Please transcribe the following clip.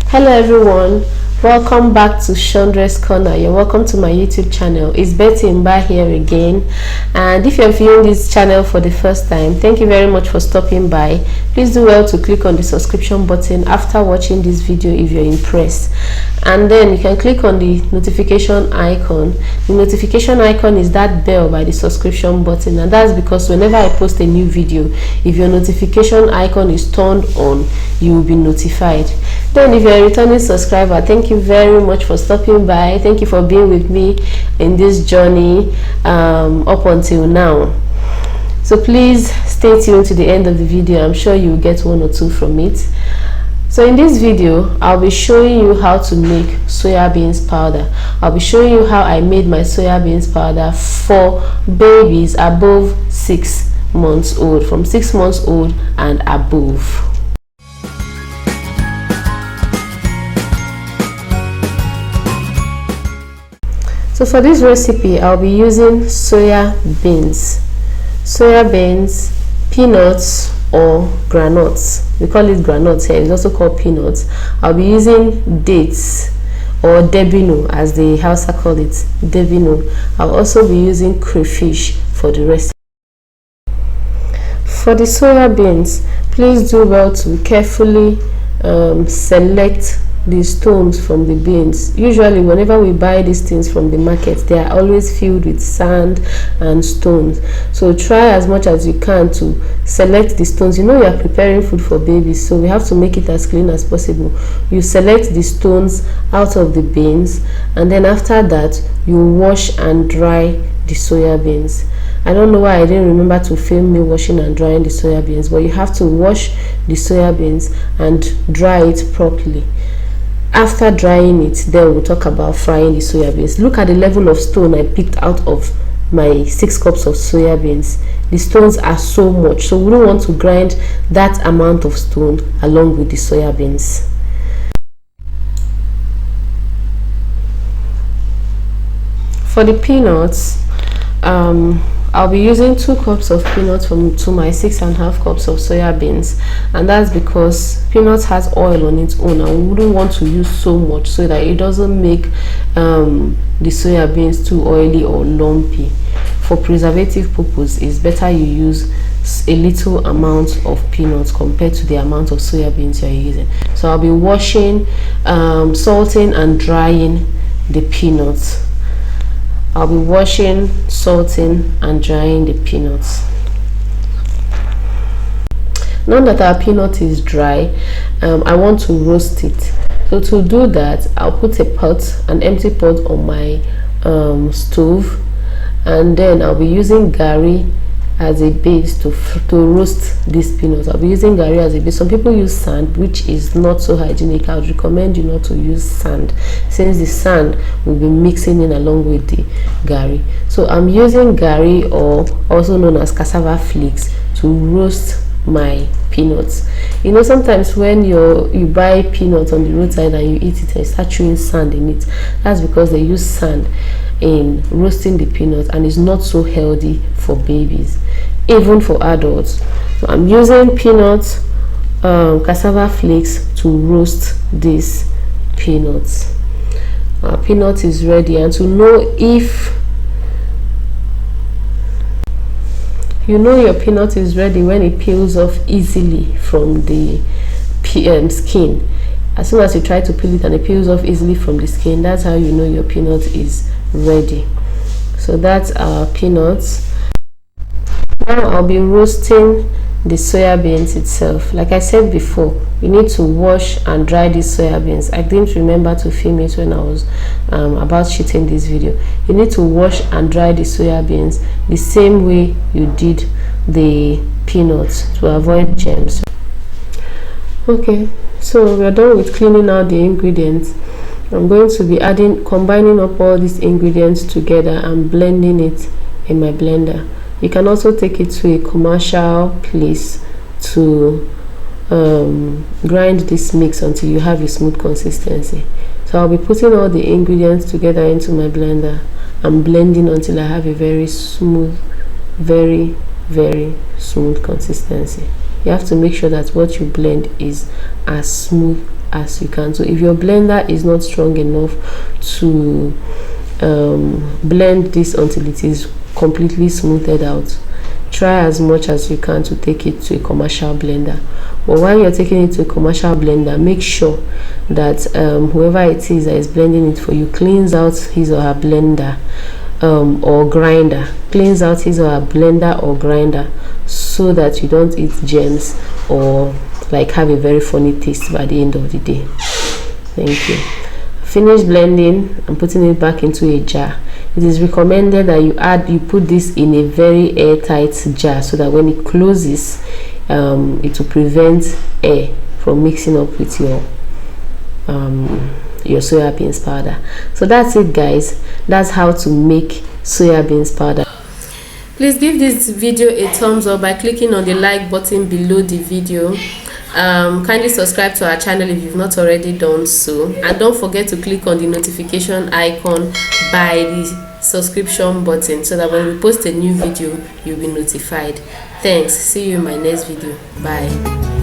Hello everyone, welcome back to Shawndrescorner Corner. You're welcome to my YouTube channel. It's Betty Mba here again, and if you're viewing this channel for the first time, thank you very much for stopping by. Please do well to click on the subscription button after watching this video if you're impressed, and then you can click on the notification icon. The notification icon is that bell by the subscription button, and that's because whenever I post a new video, if your notification icon is turned on, you will be notified. Then if you're a returning subscriber, thank you very much for stopping by. Thank you for being with me in this journey up until now. So please stay tuned to the end of the video. I'm sure you'll get one or two from it. So in this video, I'll be showing you how to make soya beans powder. I'll be showing you how I made my soya beans powder for babies above 6 months old, from 6 months old and above. So for this recipe, I'll be using soya beans, peanuts or granuts. We call it granuts here. It's also called peanuts. I'll be using dates or debino, as the Hausa call it, debino. I'll also be using crayfish for the recipe. For the soya beans, please do well to carefully select the stones from the beans. Usually whenever we buy these things from the market, they are always filled with sand and stones, so try as much as you can to select the stones. You know, you are preparing food for babies, so we have to make it as clean as possible. You select the stones out of the beans, and then after that you wash and dry the soya beans. I don't know why I didn't remember to film me washing and drying the soya beans, but you have to wash the soya beans and dry it properly. After drying it, then we'll talk about frying the soya beans. Look at the level of stone I picked out of my 6 cups of soya beans. The stones are so much, so we don't want to grind that amount of stone along with the soya beans. For the peanuts, I'll be using 2 cups of peanuts to my 6.5 cups of soya beans, and that's because peanuts has oil on its own, and we wouldn't want to use so much so that it doesn't make the soya beans too oily or lumpy. For preservative purpose, it's better you use a little amount of peanuts compared to the amount of soya beans you're using. So I'll be washing, salting and drying the peanuts. I'll be washing, salting and drying the peanuts. Now that our peanut is dry, I want to roast it. So to do that, I'll put an empty pot on my stove, and then I'll be using gari as a base to roast these peanuts. I'll be using gari as a base. Some people use sand, which is not so hygienic. I would recommend you not to use sand, since the sand will be mixing in along with the gari. So I'm using gari, or also known as cassava flakes, to roast my peanuts. You know, sometimes when you buy peanuts on the roadside and you eat it and start chewing sand in it, that's because they use sand in roasting the peanuts, and it's not so healthy for babies, even for adults. So I'm using peanuts, cassava flakes to roast these peanuts. Our peanut is ready, and to know if you know your peanut is ready when it peels off easily from the skin. As soon as you try to peel it and it peels off easily from the skin, that's how you know your peanut is ready. So that's our peanuts. Now I'll be roasting the soya beans itself. Like I said before, you need to wash and dry these soya beans. I didn't remember to film it when I was about shooting this video. You need to wash and dry the soya beans the same way you did the peanuts to avoid germs. Okay, so we're done with cleaning out the ingredients. I'm going to be combining up all these ingredients together and blending it in my blender. You can also take it to a commercial place to grind this mix until you have a smooth consistency. So I'll be putting all the ingredients together into my blender and blending until I have a very smooth, very smooth consistency. You have to make sure that what you blend is as smooth as you can. So if your blender is not strong enough to blend this until it is completely smoothed out, try as much as you can to take it to a commercial blender. But while you're taking it to a commercial blender, make sure that whoever it is that is blending it for you cleans out his or her blender or grinder, cleans out his or her blender or grinder, so that you don't eat germs or like have a very funny taste by the end of the day. Thank you. Finish blending and putting it back into a jar. It is recommended that you put this in a very airtight jar, so that when it closes, it will prevent air from mixing up with your soya beans powder. So that's it, guys. That's how to make soya beans powder. Please give this video a thumbs up by clicking on the like button below the video. Kindly subscribe to our channel if you've not already done so, and don't forget to click on the notification icon by the subscription button, so that when we post a new video you'll be notified. Thanks. See you in my next video. Bye.